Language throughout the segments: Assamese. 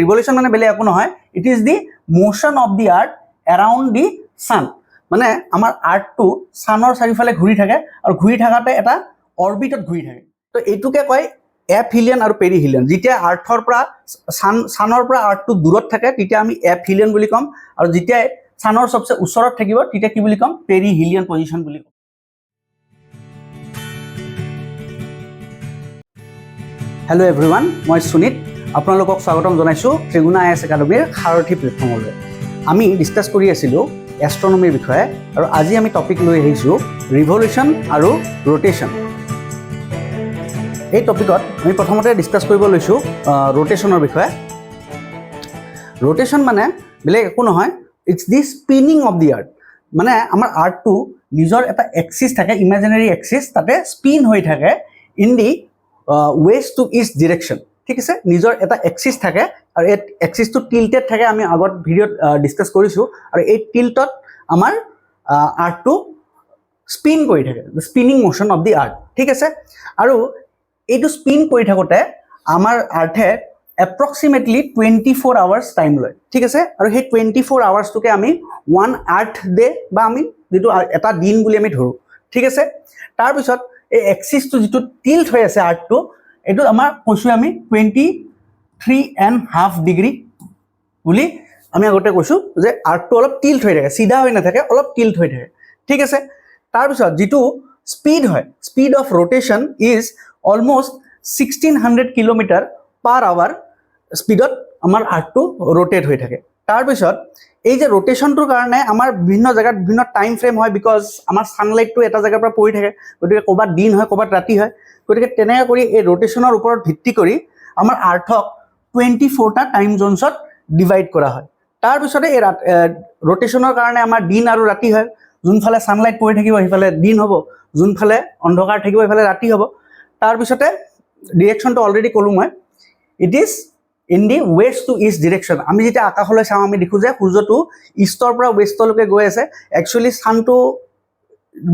ৰিভলিউশ্যন মানে বেলেগ একো নহয়, it is the motion of the earth around the sun. মানে আমাৰ আৰ্থটো ছানৰ চাৰিওফালে ঘূৰি থাকে আৰু ঘূৰি থকাতে এটা অৰ্বিটত ঘূৰি থাকে। তো এইটোকে কয় এপহিলিয়ন আৰু পেৰিহিলিয়ন। যেতিয়া আৰ্থৰ পৰা ছানৰ পৰা আৰ্থটো দূৰত থাকে তেতিয়া আমি এপহিলিয়ন বুলি ক'ম, আৰু যেতিয়া ছানৰ চবচে ওচৰত থাকিব তেতিয়া কি বুলি ক'ম, পেৰিহিলিয়ন পজিশ্যন বুলি ক'ম। হেল্ল' এভৰিৱান, মই সুনীত, আপোনালোকক স্বাগতম জনাইছোঁ ত্ৰিগুণা IAS একাডেমীৰ সাৰথি প্লেটফৰ্মলৈ। আমি ডিছকাছ কৰি আছিলোঁ এষ্ট্ৰনমিৰ বিষয়ে, আৰু আজি আমি টপিক লৈ আহিছোঁ ৰিভলিউশ্যন আৰু ৰ'টেশ্যন। এই টপিকত আমি প্ৰথমতে ডিছকাছ কৰিব লৈছোঁ ৰ'টেশ্যনৰ বিষয়ে। ৰ'টেশ্যন মানে বেলেগ একো নহয়, it's the spinning of the earth. মানে আমাৰ আৰ্থটো নিজৰ এটা এক্সিছ থাকে, ইমেজিনেৰী এক্সিছ, তাতে স্পিন হৈ থাকে in the west to east direction. ঠিক আছে, নিজৰ এটা এক্সিছ থাকে আৰু এই এক্সিছটো টিল্টেড থাকে। আমি আগত ভিডিঅ'ত ডিছকাছ কৰিছোঁ, আৰু এই টিল্টত আমাৰ আৰ্থটো স্পিন কৰি থাকে, spinning motion of the earth. ঠিক আছে, আৰু এইটো স্পিন কৰি থাকোঁতে আমাৰ আৰ্থে এপ্ৰক্সিমেটলি 24 আৱাৰ্ছ টাইম লয়। ঠিক আছে, আৰু সেই 24 আৱাৰ্ছটোকে আমি ওৱান আৰ্থ ডে বা আমি যিটো এটা দিন বুলি আমি ধৰোঁ। ঠিক আছে, তাৰপিছত এই এক্সিছটো যিটো টিল্ট হৈ আছে আৰ্থটো, এইটো আমাৰ কৈছোঁ আমি 23.5 ডিগ্ৰী বুলি আমি আগতে কৈছোঁ যে আৰ্থটো অলপ টিল্ট হৈ থাকে, চিধা হৈ নাথাকে, অলপ টিল্ট হৈ থাকে। ঠিক আছে, তাৰপিছত যিটো স্পীড হয়, speed of rotation is almost 1600 kilometre per hour স্পীডত আমাৰ আৰ্থটো ৰ'টেট হৈ থাকে। তাৰপিছত এই যে ৰ'টেশ্যনটোৰ কাৰণে আমাৰ বিভিন্ন জেগাত বিভিন্ন টাইম ফ্ৰেম হয়, বিকজ আমাৰ ছানলাইটটো এটা জেগাৰ পৰা পৰি থাকে, গতিকে ক'ৰবাত দিন হয়, ক'ৰবাত ৰাতি হয়। গতিকে তেনেকৈ কৰি এই ৰ'টেশ্যনৰ ওপৰত ভিত্তি কৰি আমাৰ আৰ্থক 24টা টাইম জ'নছত ডিভাইড কৰা হয়। তাৰপিছতে এই ৰ'টেশ্যনৰ কাৰণে আমাৰ দিন আৰু ৰাতি হয়। যোনফালে ছানলাইট পৰি থাকিব সেইফালে দিন হ'ব, যোনফালে অন্ধকাৰ থাকিব সেইফালে ৰাতি হ'ব। তাৰপিছতে ডিৰেকশ্যনটো অলৰেডি ক'লোঁ মই, it is in the west to east direction. আমি যেতিয়া আকাশলৈ চাওঁ আমি দেখোঁ যে সূৰ্যটো ইষ্টৰ পৰা ৱেষ্টলৈকে গৈ আছে। একচুৱেলি ছানটো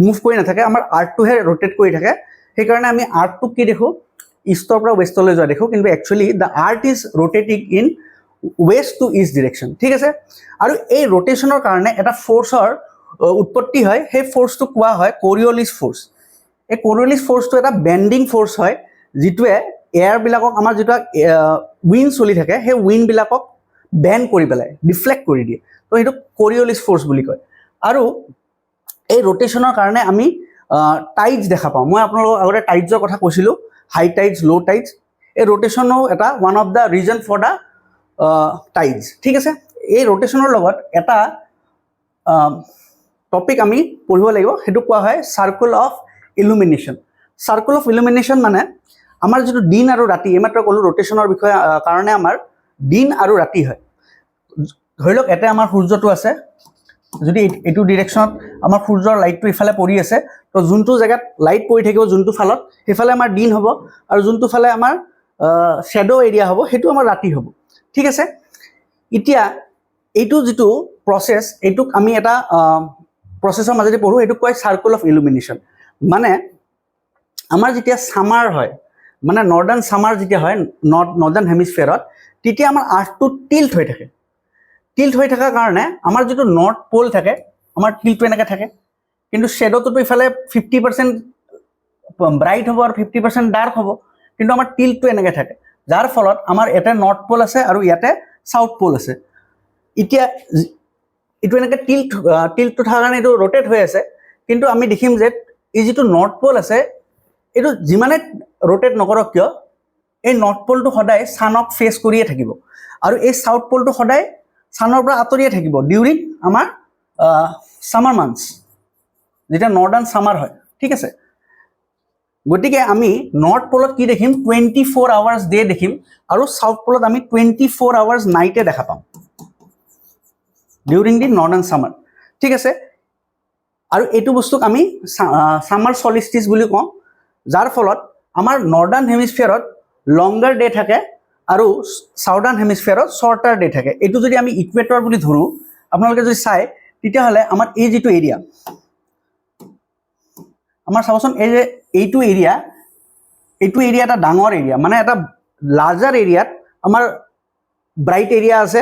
মুভ কৰি নাথাকে, আমাৰ আৰ্থটোহে ৰ'টেট কৰি থাকে। সেইকাৰণে আমি আৰ্থটোক কি দেখোঁ, ইষ্টৰ পৰা ৱেষ্টলৈ যোৱা দেখোঁ, কিন্তু actually the earth is rotating in west to east direction. ঠিক আছে, আৰু এই ৰ'টেশ্যনৰ কাৰণে এটা ফ'ৰ্চৰ উৎপত্তি হয়, সেই ফ'ৰ্চটোক কোৱা হয় কৰিঅলিছ ফ'ৰ্চ। এই কৰিঅলিছ ফ'ৰ্চটো এটা বেণ্ডিং ফ'ৰ্চ হয়, যিটোৱে এয়াৰবিলাকক, আমাৰ যিটো উইণ্ড চলি থাকে সেই উইণ্ডবিলাকক বেণ্ড কৰি পেলাই, ডিফ্লেক্ট কৰি দিয়ে। তো সেইটো কৰিঅলিছ ফ'ৰ্চ বুলি কয়। আৰু এই ৰ'টেশ্যনৰ কাৰণে আমি টাইডছ দেখা পাওঁ। মই আপোনালোকক আগতে টাইডছৰ কথা কৈছিলোঁ, হাই টাইডছ, ল' টাইডছ। এই ৰ'টেশ্যনো এটা one of the reason for the tides. ঠিক আছে, এই ৰ'টেশ্যনৰ লগত এটা টপিক আমি পঢ়িব লাগিব, সেইটো কোৱা হয় circle of illumination. Circle of illumination মানে আমাৰ যিটো দিন আৰু ৰাতি, এইমাত্ৰ ক'লোঁ ৰ'টেশ্যনৰ বিষয়ে কাৰণে আমাৰ দিন আৰু ৰাতি হয়। ধৰি লওক ইয়াতে আমাৰ সূৰ্যটো আছে, যদি এইটো ডিৰেকশ্যনত আমাৰ সূৰ্যৰ লাইটটো ইফালে পৰি আছে, তো যোনটো জেগাত লাইট পৰি থাকিব যোনটো ফালত, সেইফালে আমাৰ দিন হ'ব, আৰু যোনটো ফালে আমাৰ শ্বেডো এৰিয়া হ'ব সেইটো আমাৰ ৰাতি হ'ব। ঠিক আছে, এতিয়া এইটো যিটো প্ৰচেছ, এইটোক আমি এটা প্ৰচেছৰ মাজেদি পঢ়োঁ, এইটোক কয় চাৰ্কুল অফ ইলুমিনেশ্যন। মানে আমাৰ যেতিয়া ছামাৰ হয়, মানে নৰ্দাৰ্ণ ছামাৰ যেতিয়া হয় নৰ্দাৰ্ণ হেমিস্ফিয়াৰত, তেতিয়া আমাৰ আৰ্থটো টিল্ট হৈ থাকে। টিল্ট হৈ থকাৰ কাৰণে আমাৰ যিটো নৰ্থ প'ল থাকে, আমাৰ টিল্টটো এনেকৈ থাকে, কিন্তু শ্বেডোটোতো ইফালে 50% ব্ৰাইট হ'ব আৰু 50% ডাৰ্ক হ'ব, কিন্তু আমাৰ টিল্টটো এনেকৈ থাকে, যাৰ ফলত আমাৰ ইয়াতে নৰ্থ প'ল আছে আৰু ইয়াতে ছাউথ প'ল আছে। এতিয়া এইটো এনেকৈ টিল্টটো থকাৰ কাৰণে এইটো ৰ'টেট হৈ আছে, কিন্তু আমি দেখিম যে এই যিটো নৰ্থ প'ল আছে, এইটো যিমানে ৰ'টেট নকৰক কিয়, এই নৰ্থ প'লটো সদায় ছানক ফেচ কৰিয়ে থাকিব, আৰু এই ছাউথ প'লটো সদায় ছানৰ পৰা আঁতৰিয়ে থাকিব ডিউৰিং আমাৰ ছামাৰ মান্থছ, যেতিয়া নৰ্দাৰ্ণ ছামাৰ হয়। ঠিক আছে, গতিকে আমি নৰ্থ প'লত কি দেখিম, 24 আৱাৰ্ছ ডে দেখিম, আৰু ছাউথ প'লত আমি 24 আৱাৰ্ছ নাইটে দেখা পাম ডিউৰিং দি নৰ্দাৰ্ণ ছামাৰ। ঠিক আছে, আৰু এইটো বস্তুক আমি ছামাৰ চলিষ্টিছ বুলি কওঁ, যাৰ ফলত আমাৰ নৰ্দাৰ্ণ হেমিস্ফিয়াৰত লংগাৰ ডে থাকে আৰু ছাউদাৰ্ণ হেমিস্ফিয়াৰত শ্বৰ্টাৰ ডে থাকে। এইটো যদি আমি ইকুৱেটৰ বুলি ধৰোঁ, আপোনালোকে যদি চায়, তেতিয়াহ'লে আমাৰ এই যিটো এৰিয়া, আমাৰ চাবচোন এই যে এইটো এৰিয়া এটা ডাঙৰ এৰিয়া, মানে এটা লাৰ্জাৰ এৰিয়াত আমাৰ ব্ৰাইট এৰিয়া আছে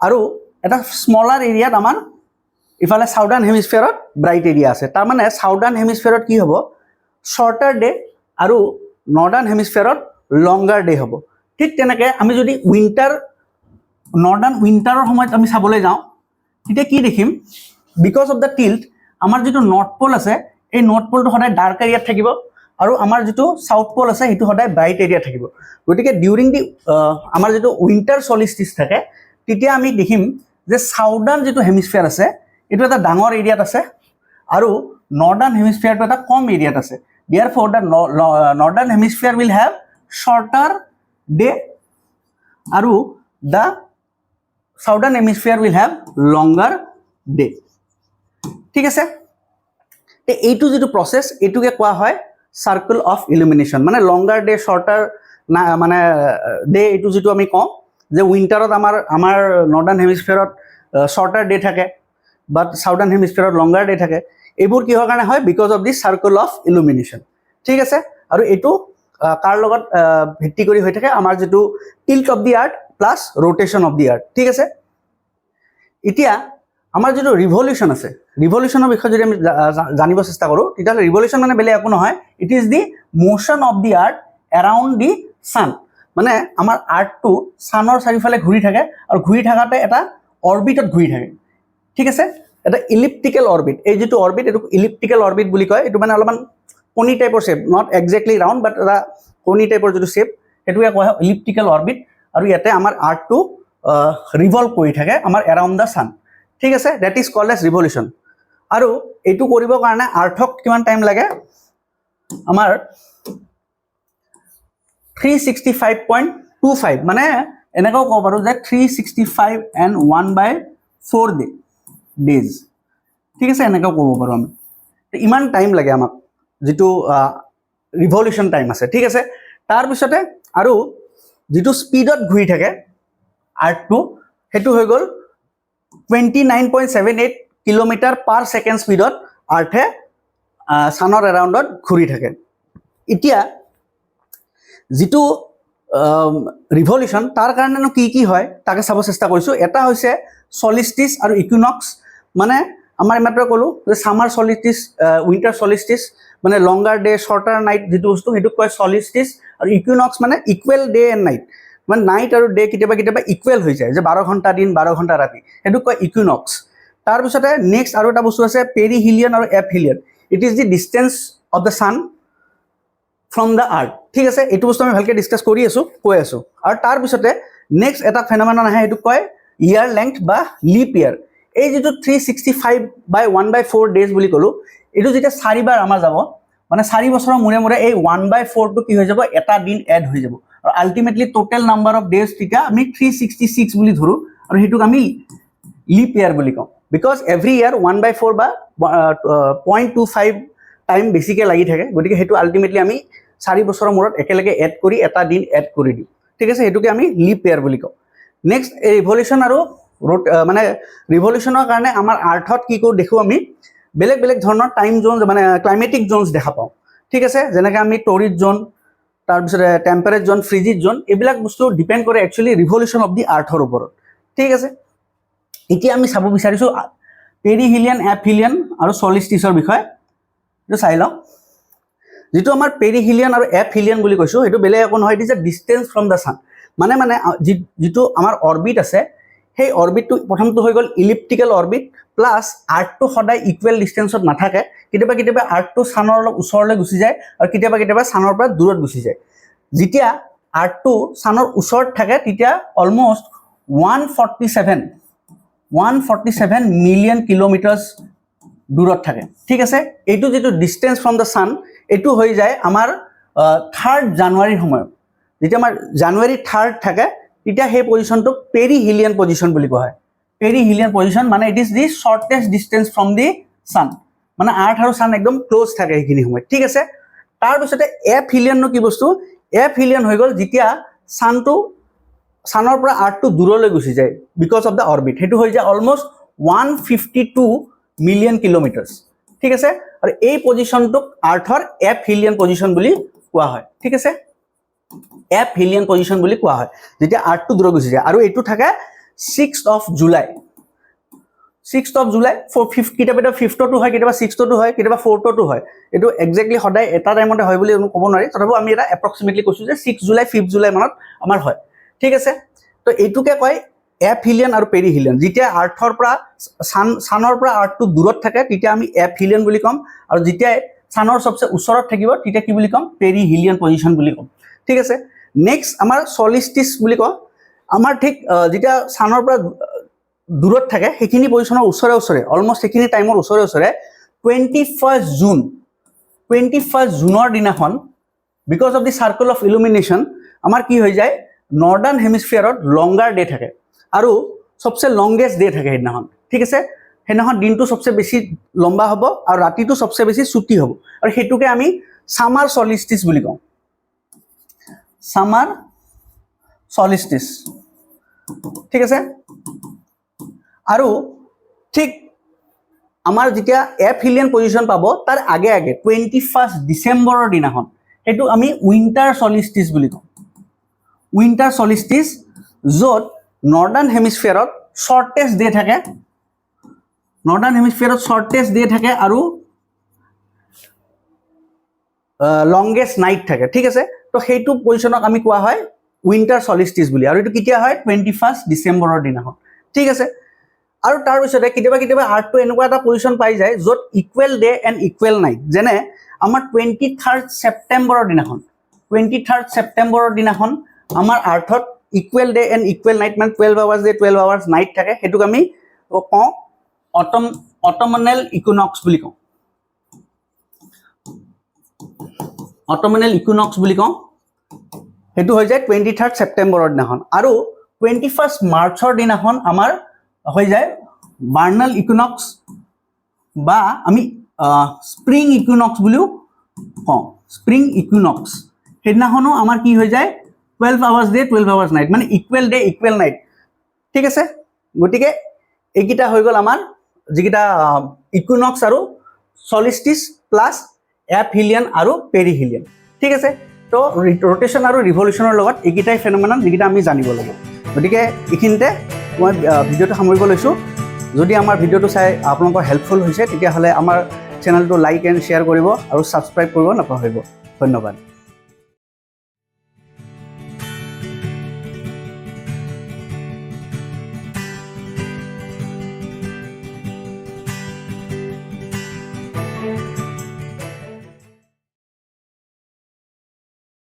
আৰু এটা স্মলাৰ এৰিয়াত আমাৰ ইফালে সাউদাৰ্ণ হেমিস্ফিয়াৰত ব্ৰাইট এৰিয়া আছে। তাৰমানে সাউদাৰ্ণ হেমিস্ফিয়াৰত কি হ'ব, শৰ্টাৰ ডে আৰু নৰ্দাৰ্ণ হেমিস্ফিয়াৰত লংগাৰ ডে হ'ব। ঠিক তেনেকৈ আমি যদি নৰ্দাৰ্ণ উইণ্টাৰৰ সময়ত আমি চাবলৈ যাওঁ তেতিয়া কি দেখিম, বিকজ অফ দ্য টিল্ট আমাৰ যিটো নৰ্থ পল আছে এই নৰ্থ পলটো সদায় ডাৰ্ক এৰিয়াত থাকিব আৰু আমাৰ যিটো সাউথ পল আছে সেইটো সদায় ব্ৰাইট এৰিয়াত থাকিব। গতিকে ডিউৰিং দি আমাৰ যিটো উইণ্টাৰ সলিষ্টিচ থাকে তেতিয়া আমি দেখিম যে সাউদাৰ্ণ যিটো হেমিস্ফিয়াৰ আছে এইটো এটা ডাঙৰ এৰিয়াত আছে আৰু নৰ্দাৰ্ণ হেমিস্ফিয়াৰটো এটা কম এৰিয়াত আছে। Therefore, the northern hemisphere will have shorter day আৰু the southern hemisphere will have longer day. ঠিক আছে, এইটো যিটো প্ৰসেস এইটোকে কোৱা হয় সাৰ্কেল অফ ইলুমিনেশ্যন। মানে লংগাৰ ডে শৰ্টাৰ মানে ডে এইটো যিটো আমি কওঁ যে উইণ্টাৰত আমাৰ নৰ্দাৰ্ণ হেমিস্ফিয়াৰত শৰ্টাৰ ডে থাকে বাট সাউদাৰ্ণ হেমিস্ফিয়াৰত লংগাৰ ডে থাকে। এইবোৰ কিহৰ কাৰণে হয়, because of the circle of illumination. ঠিক আছে, আৰু এইটো কাৰ লগত ভিত্তি কৰি হৈ থাকে, আমাৰ যিটো tilt of the earth plus rotation of the earth. ঠিক আছে, এতিয়া আমাৰ যিটো ৰিভলিউশ্যন আছে, ৰিভলিউশ্যনৰ বিষয়ে যদি আমি জানিব চেষ্টা কৰোঁ তেতিয়াহ'লে ৰিভলিউশ্যন মানে বেলেগ একো নহয়, it is the motion of the earth around the sun. মানে আমাৰ আৰ্থটো ছানৰ চাৰিওফালে ঘূৰি থাকে আৰু ঘূৰি থকাতে এটা অৰ্বিটত ঘূৰি থাকে। ঠিক আছে, এটা ইলিপ্টিকেল অৰ্বিট। এই যিটো অৰ্বিট এইটো ইলিপ্টিকেল অৰ্বিট বুলি কয়। এইটো মানে অলপমান কণী টাইপৰ শ্বেপ, নট একজেক্টলি ৰাউণ্ড বাট এটা কণী টাইপৰ যিটো শ্বেপ সেইটোকে কোৱা হয় ইলিপ্টিকেল অৰ্বিট। আৰু ইয়াতে আমাৰ আৰ্থটো ৰিভল্ভ কৰি থাকে আমাৰ এৰাউণ্ড দ্য ছান। ঠিক আছে, that is called as revolution. আৰু এইটো কৰিবৰ কাৰণে আৰ্থক কিমান টাইম লাগে, আমাৰ 365.25 মানে এনেকুৱাও ক'ব পাৰোঁ যে 365 and 1/4 ডেজ। ঠিক আছে, এনেকুৱাও ক'ব পাৰোঁ আমি। ইমান টাইম লাগে আমাক যিটো ৰিভলিউশ্যন টাইম আছে। ঠিক আছে, তাৰপিছতে আৰু যিটো স্পীডত ঘূৰি থাকে আৰ্থটো সেইটো হৈ গ'ল 29.78 কিলোমিটাৰ পাৰ ছেকেণ্ড স্পীডত আৰ্থে ছানৰ এৰাউণ্ডত ঘূৰি থাকে। এতিয়া যিটো ৰিভলিউশ্যন তাৰ কাৰণেনো কি কি হয় তাকে চাব চেষ্টা কৰিছোঁ। এটা হৈছে সলিষ্টিচ আৰু ইকুইনক্স। মানে আমাৰ এইমাত্ৰ ক'লোঁ যে ছামাৰ সলিষ্টিচ, উইণ্টাৰ সলিষ্টিচ মানে লংগাৰ ডে শ্বৰ্টাৰ নাইট যিটো বস্তু সেইটোক কয় সলিষ্টিচ। আৰু ইকুইনক্স মানে ইকুৱেল ডে এণ্ড নাইট, মানে নাইট আৰু ডে কেতিয়াবা কেতিয়াবা ইকুৱেল হৈ যায়, যে 12 ঘণ্টা দিন 12 ঘণ্টা ৰাতি, সেইটোক কয় ইকুইনক্স। তাৰপিছতে নেক্সট আৰু এটা বস্তু আছে পেৰিহিলিয়ন আৰু aphelion. It is the distance of the sun from the earth. ঠিক আছে, এইটো বস্তু আমি ভালকৈ ডিছকাছ কৰি কৈ আছোঁ। আৰু তাৰপিছতে নেক্সট এটা ফেন'মেনন আহে, সেইটোক কয় ইয়াৰ লেংথ বা লিপ ইয়াৰ। এই যিটো 365/1/4 ডেজ বুলি ক'লোঁ, এইটো যেতিয়া 4 বাৰ আমাৰ যাব, মানে 4 বছৰৰ মূৰে মূৰে এই 1/4টো কি হৈ যাব, এটা দিন এড হৈ যাব। আৰু ultimately total number of days তেতিয়া আমি 366 বুলি ধৰোঁ আৰু সেইটোক আমি লিপ ইয়াৰ বুলি কওঁ। বিকজ এভৰি ইয়াৰ 1/4 বা 0.25 টাইম বেছিকৈ লাগি থাকে। গতিকে সেইটো আল্টিমেটলি আমি 4 বছৰৰ মূৰত একেলগে এড কৰি এটা দিন এড কৰি দিওঁ। ঠিক আছে, সেইটোকে আমি লিপ ইয়াৰ বুলি কওঁ। নেক্সট এই ৰিভলিউশ্যন আৰু মানে ৰিভলিউশ্যনৰ কাৰণে আমাৰ আৰ্থত কি কৰোঁ দেখোঁ, আমি বেলেগ বেলেগ ধৰণৰ টাইম জ'নছ মানে ক্লাইমেটিক জ'নছ দেখা পাওঁ। ঠিক আছে, যেনেকৈ আমি টৰিড জ'ন, তাৰপিছতে টেম্পাৰেট জ'ন, ফ্ৰিজিড জ'ন, এইবিলাক বস্তু ডিপেণ্ড কৰে একচুৱেলি ৰিভলিউশ্যন অফ দি আৰ্থৰ ওপৰত। ঠিক আছে, এতিয়া আমি চাব বিচাৰিছোঁ পেৰিহিলিয়ন, এপহিলিয়ন আৰু সলিষ্টিচৰ বিষয়ে। এইটো চাই লওঁ। যিটো আমাৰ পেৰিহিলিয়ন আৰু এপহিলিয়ন বুলি কৈছোঁ সেইটো বেলেগ একো নহয়, it is a distance from the sun. মানে যিটো আমাৰ অৰ্বিট আছে সেই অৰ্বিটটো প্ৰথমটো হৈ গ'ল ইলিপ্টিকেল অৰ্বিট, প্লাছ আৰ্থটো সদায় ইকুৱেল ডিষ্টেঞ্চত নাথাকে। কেতিয়াবা কেতিয়াবা আৰ্থটো ছানৰ অলপ ওচৰলৈ গুচি যায় আৰু কেতিয়াবা কেতিয়াবা ছানৰ পৰা দূৰত গুচি যায়। যেতিয়া আৰ্থটো ছানৰ ওচৰত থাকে তেতিয়া অলমষ্ট 147 মিলিয়ন কিলোমিটাৰ্ছ দূৰত থাকে। ঠিক আছে, এইটো যিটো ডিষ্টেঞ্চ ফ্ৰম দ্য ছান এইটো হৈ যায় আমাৰ 3 জানুৱাৰীৰ সময়ত। যেতিয়া আমাৰ জানুৱাৰী 3 থাকে তেতিয়া সেই পজিশ্যনটোক পেৰিহিলিয়ন পজিশ্যন বুলি কোৱা হয়। পেৰিহিলিয়ন পজিশ্যন মানে it is the shortest distance from the sun, মানে আৰ্থ আৰু ছান একদম ক্ল'জ থাকে সেইখিনি সময়ত। ঠিক আছে, তাৰপিছতে এপহিলিয়ননো কি বস্তু, এপহিলিয়ন হৈ গ'ল যেতিয়া ছানৰ পৰা আৰ্থটো দূৰলৈ গুচি যায় বিকজ অফ দ্য অৰ্বিট। সেইটো হৈ যায় অলমষ্ট 152 মিলিয়ন কিলোমিটাৰ্ছ। ঠিক আছে, আৰু এই পজিশ্যনটোক আৰ্থৰ এপহিলিয়ন পজিশ্যন বুলি কোৱা হয়। ঠিক আছে, এপ হিলিয়ান পজিশন বুলি কোৱা হয় যেতিয়া আৰ্থটো দূৰ গুচি যায় আৰু এইটো থাকে 6th of July 6th of July কেতিয়াবা 5th হয় কেতিয়াবা 6th হয় কেতিয়াবা 4th হয় এইটো এক্স্যাক্টলি সদায় এটা টাইমতে হয় বুলি ক'ব নোৱাৰি তথাপিও আমি এটা এপ্ৰক্সিমেটলি কৈছো যে 6 জুলাই 5 জুলাই মানত আমাৰ হয় ঠিক আছে তো এইটোকে কয় এপ হিলিয়ান আৰু পেৰি হিলিয়ান যেতিয়া আৰ্থৰ পৰা সানৰ পৰা আৰ্থটো দূৰত থাকে তেতিয়া আমি এপ হিলিয়ান বুলি ক'ম আৰু যেতিয়া সানৰ সবচে ওচৰত থাকিব তেতিয়া কি বুলি ক'ম পেৰি হিলিয়ান পজিশন বুলি ক'ম ঠিক আছে নেক্সট আমাৰ সলিস্টিস বুলি কয় আমাৰ ঠিক যেতিয়া সানৰ পৰা দূৰত থাকে সেইখিনি পজিশনৰ ওচৰে ওচৰে অলমোস্ট সেইখিনি টাইমৰ ওচৰে ওচৰে 21st জুনৰ দিনাখন because of the circle of illumination আমাৰ কি হৈ যায় নৰ্দাৰ্ণ হেমিস্ফিয়াৰত লংগাৰ ডে থাকে আৰু সবচে লংগেষ্ট ডে থাকে সেইদিনাখন ঠিক আছে সেইদিনাখন দিনটো সবচে বেছি লম্বা হ'ব আৰু ৰাতিটো সবচে বেছি ছুটি হ'ব আৰু সেইটোকে আমি সামাৰ সলিস্টিস বুলি কওঁ সামাৰ সলিস্টিস ঠিক আছে আৰু ঠিক আমাৰ যেতিয়া এপ হিলিয়ান পজিশন পাব তাৰ আগে আগে 21st ডিসেম্বৰৰ দিনাখন সেইটো আমি উইন্টাৰ সলিস্টিস বুলি কওঁ উইন্টাৰ সলিস্টিস য'ত নৰ্দাৰ্ণ হেমিস্ফিয়াৰত শৰ্টেষ্ট ডে থাকে নৰ্দাৰ্ণ হেমিস্ফিয়াৰত শৰ্টেষ্ট ডে থাকে আৰু লংগেষ্ট নাইট থাকে ঠিক আছে তো সেইটো পজিশনক আমি কোৱা হয় উইন্টাৰ সলিস্টিস বুলি আৰু এইটো কেতিয়া হয় 21st ডিসেম্বৰৰ দিনাখন ঠিক আছে আৰু তাৰ পিছতে কেতিয়াবা আৰ্থটো এনেকুৱা এটা পজিশন পাই যায় য'ত equal day and equal night যেনে আমাৰ 23rd ছেপ্টেম্বৰৰ দিনাখন আমাৰ আৰ্থত equal day and equal night মানে 12 আৱাৰ্ছ ডে 12 আৱাৰ্ছ নাইট থাকে সেইটোক আমি কওঁ অটমনেল ইকুনক্স বুলি কওঁ অটমনেল ইকুনক্স বুলি কওঁ সেইটো হৈ যায় 23rd ছেপ্টেম্বৰৰ দিনাখন আৰু 21st মাৰ্চৰ দিনাখন আমাৰ হৈ যায় বাৰ্নাল ইকুনক্স বা আমি স্প্ৰিং ইকুনক্স বুলিও কওঁ স্প্ৰিং ইকুনক্স সেইদিনাখনো আমাৰ কি হৈ যায় 12 আৱাৰ্ছ ডে 12 আৱাৰ্ছ নাইট মানে ইকুৱেল ডে ইকুৱেল নাইট ঠিক আছে গতিকে এইকেইটা হৈ গ'ল আমাৰ যিকেইটা ইকুনক্স আৰু সলিস্টিস প্লাছ এপ হিলিয়ান আৰু পেৰি হিলিয়ান ঠিক আছে তো ৰোটেশন আৰু ৰিভলিউশনৰ লগত এইকেইটাই ফেনোমেনন যিকেইটা আমি জানিব লাগে গতিকে এইখিনিতে মই ভিডিঅ'টো সামৰিব লৈছোঁ যদি আমাৰ ভিডিঅ'টো চাই আপোনালোকৰ হেল্পফুল হৈছে তেতিয়াহ'লে আমাৰ চেনেলটো লাইক এণ্ড শ্বেয়াৰ কৰিব আৰু ছাবস্ক্ৰাইব কৰিব নাপাহৰিব ধন্যবাদ